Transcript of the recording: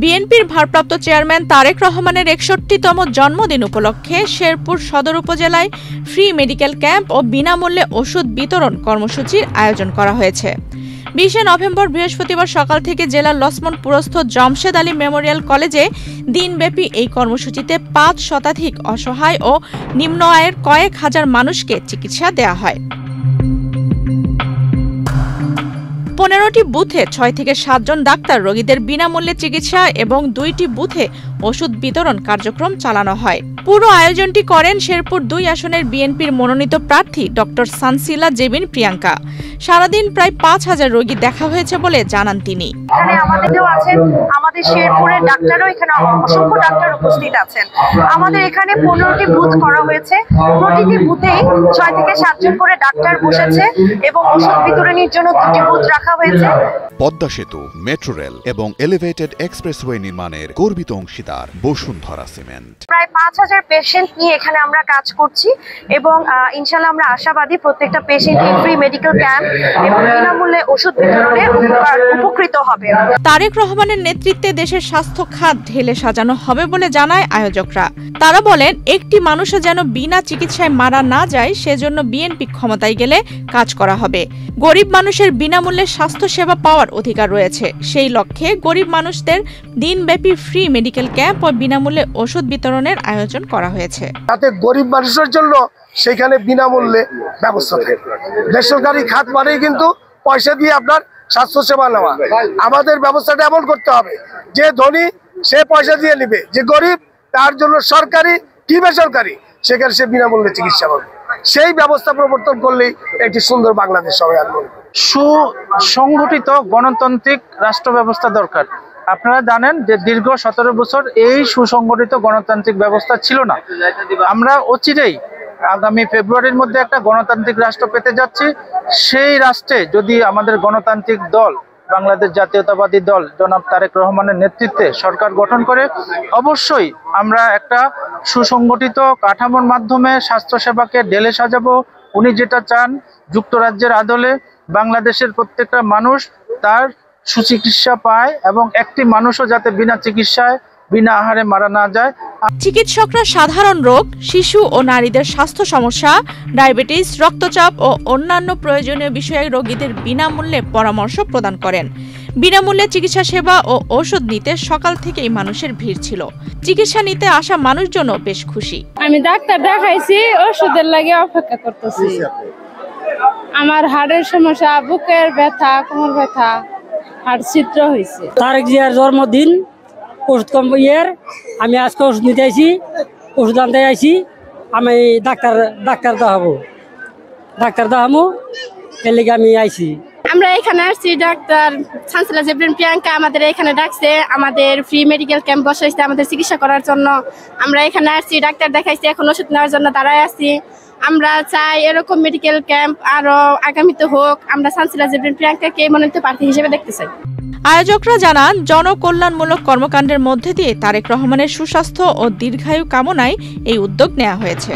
বিএনপির ভারপ্রাপ্ত চেয়ারম্যান তারেক রহমানের ৬১তম জন্মদিন উপলক্ষে শেরপুর সদর উপজেলায় ফ্রি মেডিকেল ক্যাম্প ও বিনামূল্যে ওষুধ বিতরণ কর্মসূচির আয়োজন করা হয়েছে। ২০ নভেম্বর বৃহস্পতিবার সকাল থেকে জেলার লছমনপুরস্থ জমশেদ আলী মেমোরিয়াল কলেজে দিনব্যাপী এই কর্মসূচিতে ৫ শতাধিক অসহায় ও নিম্ন আয়ের কয়েক হাজার মানুষকে চিকিৎসা দেওয়া হয়। ১৫টি বুথে ৬ থেকে ৭ জন ডাক্তার রোগীদের বিনামূল্যে চিকিৎসা এবং ২টি বুথে ওষুধ বিতরণ কার্যক্রম চালানো হয়। পুরো আয়োজনটি করেন শেরপুর ২ আসনের বিএনপির মনোনীত প্রার্থী ডক্টর সানসিলা জেবিন প্রিয়াঙ্কা। সারাদিন প্রায় ৫,০০০ রোগী দেখা হয়েছে বলে জানান তিনি। আমাদের শেরপুরের ডাক্তারও এখানে অসংখ্য ডাক্তার উপস্থিত আছেন। আমাদের এখানে ১৫টি বুথ করা হয়েছে। প্রতিটি বুথেই ৬ থেকে ৭ জন করে ডাক্তার বসেছে এবং ওষুধ বিতরণের জন্য ২টি বুথ রাখা হয়েছে। পদ্মা সেতু, মেট্রো রেল এবং এলিভেটেড এক্সপ্রেসওয়ে নির্মাণের গর্বিত অংশীদার বসুন্ধরা সিমেন্ট। প্রায় ৫,০০০ পেশেন্ট নিয়ে এখানে আমরা কাজ করছি এবং ইনশাআল্লাহ আমরা আশাবাদী প্রত্যেকটা পেশেন্ট ফ্রি মেডিকেল ক্যাম্প এবং বিনামূল্যে ওষুধ বিতরণে উপকৃত হবে। তারেক রহমানের নেতৃত্বে দেশের স্বাস্থ্য খাত ঢেলে সাজানো হবে বলে জানায় আয়োজকরা। তারা বলেন, একটি মানুষও যেন বিনা চিকিৎসায় মারা না যায় সেজন্য বিএনপি ক্ষমতায় গেলে কাজ করা হবে। গরিব মানুষের বিনামূল্যে স্বাস্থ্য সেবা পাওয়ার অধিকার রয়েছে। সেই লক্ষ্যে গরিব মানুষদের দিনব্যাপী ফ্রি মেডিকেল ক্যাম্প ও বিনামূল্যে ওষুধ বিতরণের আয়োজন করা হয়েছে, যাতে গরিব মানুষের জন্য সেখানে বিনামূল্যে ব্যবস্থা থাকে। বেসরকারি খাত মানেই কিন্তু পয়সা দিয়ে আপনার স্বাস্থ্য সেবা নেওয়া। আমাদের ব্যবস্থাটা এমন করতে হবে যে ধনী সে পয়সা দিয়ে নিবে, যে গরিব তার জন্য সরকারি কি বেসরকারি সেখানে সে বিনামূল্যে চিকিৎসা পাবে। সেই ব্যবস্থা প্রবর্তন করলেই একটি সুন্দর বাংলাদেশ হবে। সুসংগঠিত গণতান্ত্রিক রাষ্ট্র ব্যবস্থা দরকার। আপনারা জানেন যে দীর্ঘ ১৭ বছর এই সুসংগঠিত গণতান্ত্রিক ব্যবস্থা ছিল না। আমরা অচিরেই আগামী ফেব্রুয়ারির মধ্যে একটা গণতান্ত্রিক রাষ্ট্র পেতে যাচ্ছি। সেই রাষ্ট্রে যদি আমাদের গণতান্ত্রিক দল, বাংলাদেশ জাতীয়তাবাদী দল জনাব তারেক রহমানের নেতৃত্বে সরকার গঠন করে, অবশ্যই আমরা একটা সুসংগঠিত কাঠামোর মাধ্যমে স্বাস্থ্যসেবাকে ঢেলে সাজাবো। উনি যেটা চান, যুক্তরাজ্যের আদলে বাংলাদেশের প্রত্যেকটা মানুষ তার সুচিকিৎসা পায় এবং একটি মানুষও যাতে বিনা চিকিৎসায় বিনা আহারে মারা না যায়। চিকিৎসকরা সাধারণ রোগ, শিশু ও নারীদের স্বাস্থ্য সমস্যা, ডায়াবেটিস, রক্তচাপ ও অন্যান্য প্রয়োজনীয় বিষয়ে রোগীদের বিনামূল্যে পরামর্শ প্রদান করেন। বিনামূল্যে চিকিৎসা সেবা ও ওষুধ নিতে সকাল থেকেই মানুষের ভিড় ছিল। চিকিৎসা নিতে আসা মানুষজনও বেশ খুশি। আমি ডাক্তার দেখাইছি, ওষুধের লাগে অপেক্ষা করতেছি। আমার হাড়ের সমস্যা, বুকের ব্যথা, কোমর ব্যথা, হাড় ছিদ্র হয়েছে। তারেক জিয়ার জন্মদিন, ওষুধ কম ইয়ের আমি আজকে ওষুধ নিতে আইছি, ওষুধ আনতে আইছি। আমি ডাক্তার দেখাবো এর লেগে আমি আইছি। আমরা এখানে আসছি, ডাক্তার সানসিলা জেবিন প্রিয়াঙ্কা আমাদের এখানে ডাকছে, আমাদের ফ্রি মেডিকেল ক্যাম্প বসাইছে আমাদের চিকিৎসা করার জন্য। আমরা এখানে আসছি, ডাক্তার দেখাইছি, এখন ওষুধ নেওয়ার জন্য দাঁড়ায় আছি। আমরা চাই এরকম মেডিকেল ক্যাম্প আরো আগামীতে হোক। আমরা সানসিলা জেবিন প্রিয়াঙ্কাকে মনোনীত প্রার্থী হিসেবে দেখতে চাই। আয়োজকরা জানান, জনকল্যাণমূলক কর্মকাণ্ডের মধ্যে দিয়ে তারেক রহমানের সুস্বাস্থ্য ও দীর্ঘায়ু কামনায় এই উদ্যোগ নেওয়া হয়েছে।